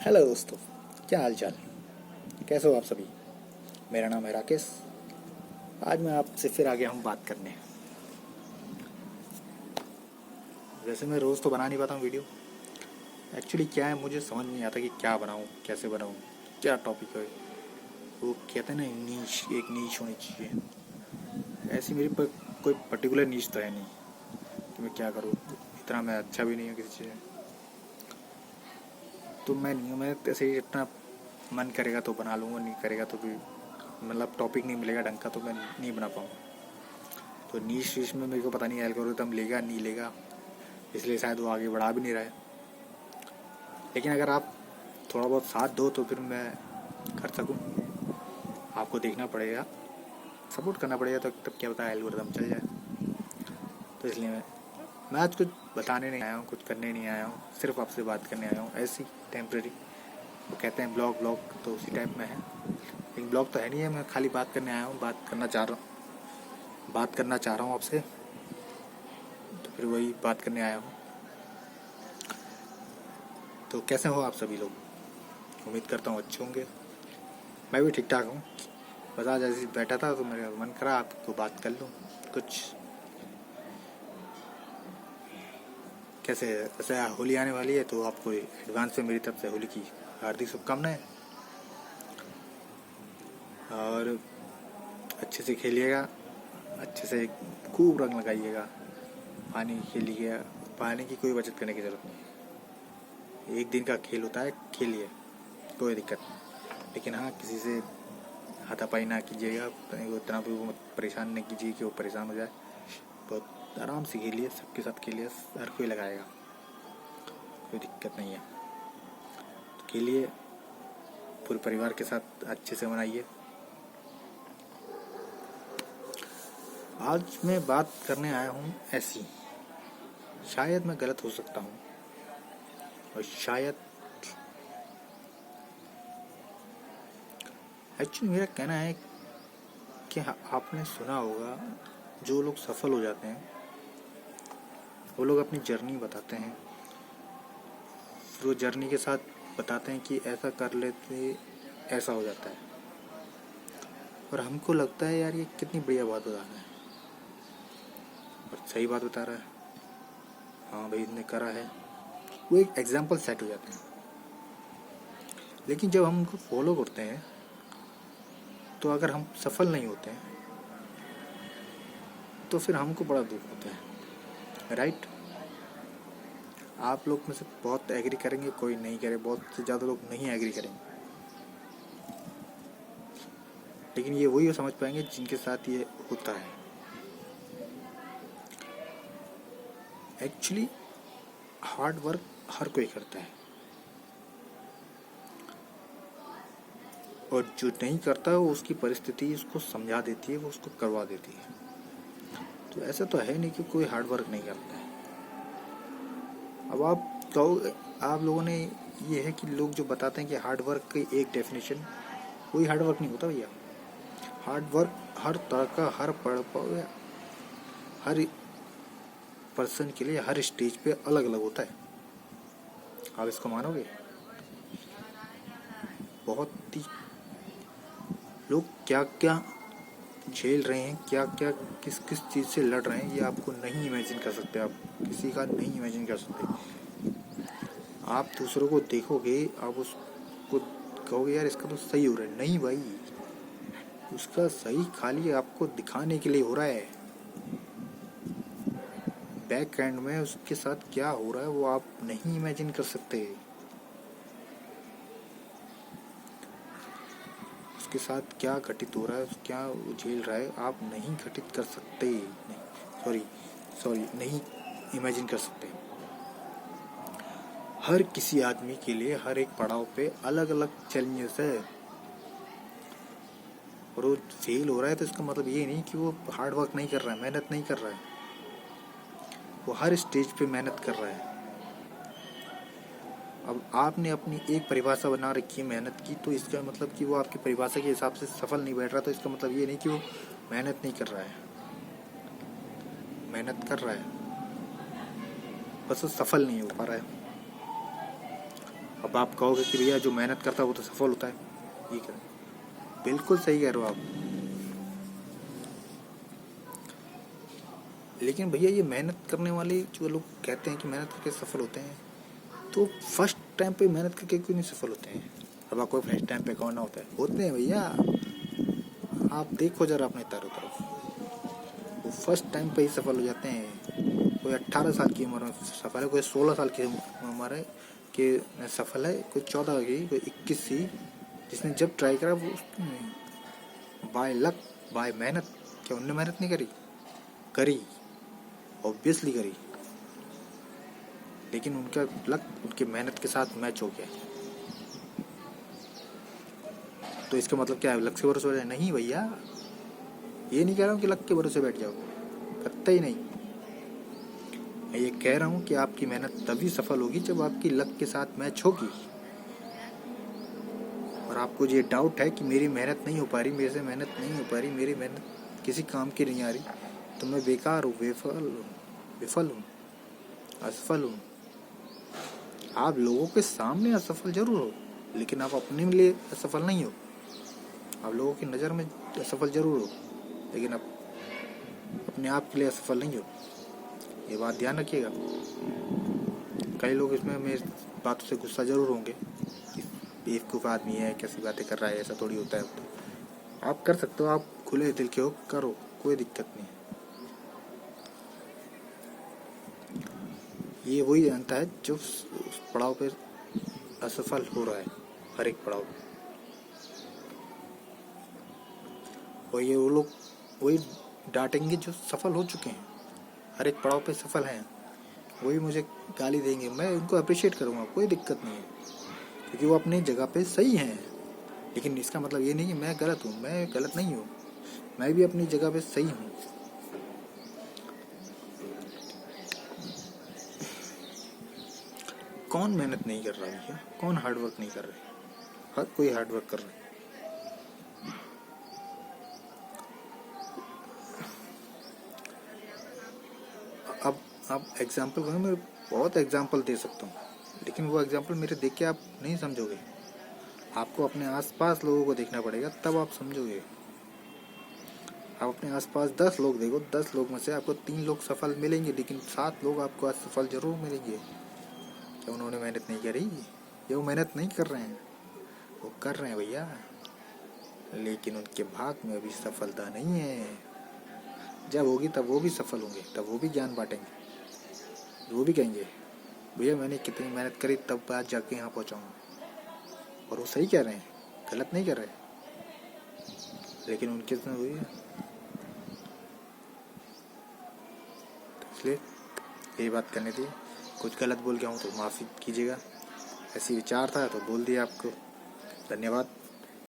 Hello दोस्तों, क्या हाल चाल। कैसे हो आप सभी। मेरा नाम है राकेश। आज मैं आपसे फिर आ गया हूँ बात करने। वैसे मैं रोज़ तो बना नहीं पाता हूँ वीडियो। एक्चुअली क्या है, मुझे समझ नहीं आता कि क्या बनाऊँ, कैसे बनाऊँ, क्या टॉपिक है। वो कहते हैं ना, नीश, एक नीश होनी चाहिए। ऐसी मेरी पर कोई पर्टिकुलर नीश तो है नहीं कि मैं क्या करूँ। इतना मैं अच्छा भी नहीं हूँ किसी चीज़ में, तो मैं नहीं हूँ। मैं ऐसे ही इतना मन करेगा तो बना लूँगा, नहीं करेगा तो भी मतलब टॉपिक नहीं मिलेगा ढंग का तो मैं नहीं बना पाऊँगा। तो नीश वीश में मेरे को पता नहीं एल्गोरिथम लेगा नहीं लेगा, इसलिए शायद वो आगे बढ़ा भी नहीं रहा है। लेकिन अगर आप थोड़ा बहुत साथ दो तो फिर मैं कर सकूं। आपको देखना पड़ेगा, सपोर्ट करना पड़ेगा, तो तब क्या पता एल्गोरिथम चल जाए। तो इसलिए मैं आज कुछ बताने नहीं आया हूँ, कुछ करने नहीं आया हूँ, सिर्फ आपसे बात करने आया हूँ ऐसी टेम्प्रेरी। वो कहते हैं ब्लॉग ब्लॉग, तो उसी टाइप में है। लेकिन ब्लॉग तो है नहीं है, मैं खाली बात करने आया हूँ, बात करना चाह रहा हूँ आपसे। तो फिर वही बात करने आया हूँ। तो कैसे हो आप सभी लोग। उम्मीद करता हूँ अच्छे होंगे। मैं भी ठीक ठाक हूँ। बस आज ऐसे ही बैठा था तो मेरा मन करा आपको बात कर लूँ कुछ। कैसे, वैसे होली आने वाली है तो आपको एडवांस में मेरी तरफ से होली की हार्दिक शुभकामनाएं। और अच्छे से खेलिएगा, अच्छे से खूब रंग लगाइएगा, पानी खेलिएगा। पानी की कोई बचत करने की ज़रूरत नहीं। एक दिन का खेल होता है, खेलिए, कोई दिक्कत नहीं। लेकिन हाँ, किसी से हाथापाई ना कीजिएगा, उतना भी वो परेशान नहीं कीजिए कि वो परेशान हो जाए। बहुत आराम से खेलिए, सबके साथ खेलिए, हर कोई लगाएगा, कोई दिक्कत नहीं है। तो खेलिए, पूरे परिवार के साथ अच्छे से मनाइए। आज मैं बात करने आया हूँ ऐसी, शायद मैं गलत हो सकता हूँ और शायद एक्चुअली मेरा कहना है कि आपने सुना होगा, जो लोग सफल हो जाते हैं वो लोग अपनी जर्नी बताते हैं। फिर वो जर्नी के साथ बताते हैं कि ऐसा कर लेते ऐसा हो जाता है। और हमको लगता है यार ये कितनी बढ़िया बात बता रहा है, और सही बात बता रहा है। हाँ भाई, इसने करा है, वो एक एग्जाम्पल सेट हो जाते हैं। लेकिन जब हम उनको फॉलो करते हैं तो अगर हम सफल नहीं होते हैं तो फिर हमको बड़ा दुख होता है, राइट। आप लोग में से बहुत एग्री करेंगे, कोई नहीं करे, बहुत से ज़्यादा लोग नहीं एग्री करेंगे। लेकिन ये वही समझ पाएंगे जिनके साथ ये होता है। एक्चुअली हार्ड वर्क हर कोई करता है, और जो नहीं करता है वो उसकी परिस्थिति उसको समझा देती है, वो उसको करवा देती है। तो ऐसा तो है नहीं कि कोई हार्ड वर्क नहीं करता है। अब आप कहो, आप लोगों ने, ये है कि लोग जो बताते हैं कि हार्ड वर्क की एक डेफिनेशन, कोई हार्ड वर्क नहीं होता भैया। हार्ड वर्क हर तरह का, हर पर्सन के लिए, हर स्टेज पे अलग अलग होता है। आप इसको मानोगे। बहुत ही लोग क्या क्या झेल रहे हैं, क्या क्या किस किस चीज़ से लड़ रहे हैं, ये आपको नहीं इमेजिन कर सकते। आप किसी का नहीं इमेजिन कर सकते। आप दूसरों को देखोगे, आप उसको कहोगे यार इसका तो सही हो रहा है, नहीं भाई, उसका सही खाली आपको दिखाने के लिए हो रहा है। बैक एंड में उसके साथ क्या हो रहा है वो आप नहीं इमेजिन कर सकते। उसके साथ क्या घटित हो रहा है, क्या वो झेल रहा है, आप नहीं घटित कर सकते, नहीं, सॉरी नहीं इमेजिन कर सकते। हर किसी आदमी के लिए हर एक पड़ाव पे अलग अलग चैलेंजेस है, और वो फेल हो रहा है तो इसका मतलब ये नहीं कि वो हार्ड वर्क नहीं कर रहा है, मेहनत नहीं कर रहा है। वो हर स्टेज पे मेहनत कर रहा है। अब आपने अपनी एक परिभाषा बना रखी है मेहनत की, तो इसका मतलब कि वो आपकी परिभाषा के हिसाब से सफल नहीं बैठ रहा, तो इसका मतलब ये नहीं कि वो मेहनत नहीं कर रहा है, मेहनत कर रहा है, बस वो सफल नहीं हो पा रहा है। अब आप कहोगे कि भैया जो मेहनत करता है वो तो सफल होता है, ये करें, बिल्कुल सही कह रहे हो आप। लेकिन भैया ये मेहनत करने वाले जो लोग कहते हैं कि मेहनत करके सफल होते हैं, तो फर्स्ट टाइम पे मेहनत करके क्यों नहीं सफल होते हैं? अब आपको फर्स्ट टाइम पे कौन ना होता है, होते हैं भैया। आप देखो जरा अपने चारों तरफ, वो फर्स्ट टाइम पे ही सफल हो जाते हैं। कोई 18 साल की उम्र में सफल है, कोई 16 साल की उम्र है कि सफल है, कोई 14 की, कोई 21 की, जिसने जब ट्राई करा वो बाय लक, बाय मेहनत। क्या उनने मेहनत नहीं करी? करी, ऑब्वियसली करी, लेकिन उनका लक उनकी मेहनत के साथ मैच हो गया। तो इसका मतलब क्या है, लक से भरोसे बैठ जाए? नहीं भैया, ये नहीं कह रहा हूँ कि लक के भरोसे बैठ जाओ, कतई नहीं। मैं ये कह रहा हूँ कि आपकी मेहनत तभी सफल होगी जब आपकी लक के साथ मैच होगी। और आपको ये डाउट है कि मेरी मेहनत नहीं हो पा रही, मेरे से मेहनत नहीं हो पा रही, मेरी मेहनत किसी काम की नहीं आ रही, तो मैं बेकार हूँ, विफल हूँ, असफल हूँ। आप लोगों के सामने असफल जरूर हो, लेकिन आप अपने लिए असफल नहीं हो। आप लोगों की नज़र में असफल जरूर हो, लेकिन आप अपने आप के लिए असफल नहीं हो। ये बात ध्यान रखिएगा। कई लोग इसमें मेरी बातों से गुस्सा जरूर होंगे कि बेवकूफ़ आदमी है, कैसी बातें कर रहा है, ऐसा थोड़ी होता है। तो आप कर सकते हो, आप खुले दिल के हो, करो, कोई दिक्कत नहीं। ये वही जानता है जो उस पड़ाव पे असफल हो रहा है, हर एक पड़ाव। और ये वो लोग वही डांटेंगे जो सफल हो चुके हैं, हर एक पड़ाव पे सफल हैं, वही मुझे गाली देंगे, मैं उनको अप्रिशिएट करूँगा, कोई दिक्कत नहीं है, क्योंकि वो अपनी जगह पे सही हैं। लेकिन इसका मतलब ये नहीं कि मैं गलत हूँ, मैं गलत नहीं हूँ, मैं भी अपनी जगह पे सही हूँ। कौन मेहनत नहीं कर रहा भैया? कौन हार्डवर्क नहीं कर रहे? हर कोई हार्डवर्क कर रहा है। अब एग्जाम्पल करूँ, मैं बहुत एग्जाम्पल दे सकता हूँ, लेकिन वो एग्जाम्पल मेरे देख के आप नहीं समझोगे। आपको अपने आसपास लोगों को देखना पड़ेगा, तब आप समझोगे। आप अपने आसपास 10 लोग देखो, 10 लोग में से आपको 3 लोग सफल मिलेंगे, लेकिन 7 लोग आपको असफल जरूर मिलेंगे। क्या उन्होंने मेहनत नहीं करी? ये वो मेहनत नहीं कर रहे हैं, वो कर रहे हैं भैया, लेकिन उनके भाग में अभी सफलता नहीं है। जब होगी तब वो भी सफल होंगे, तब वो भी ज्ञान बांटेंगे, वो भी कहेंगे भैया मैंने कितनी मेहनत करी तब आज जाके यहाँ पहुँचा हूँ। और वो सही कह रहे हैं, गलत नहीं कर रहे, लेकिन उनके साथ वही है। तो इसलिए यही बात करनी थी। कुछ गलत बोल गया हूँ तो माफ़ी कीजिएगा, ऐसी विचार था तो बोल दिया आपको। धन्यवाद।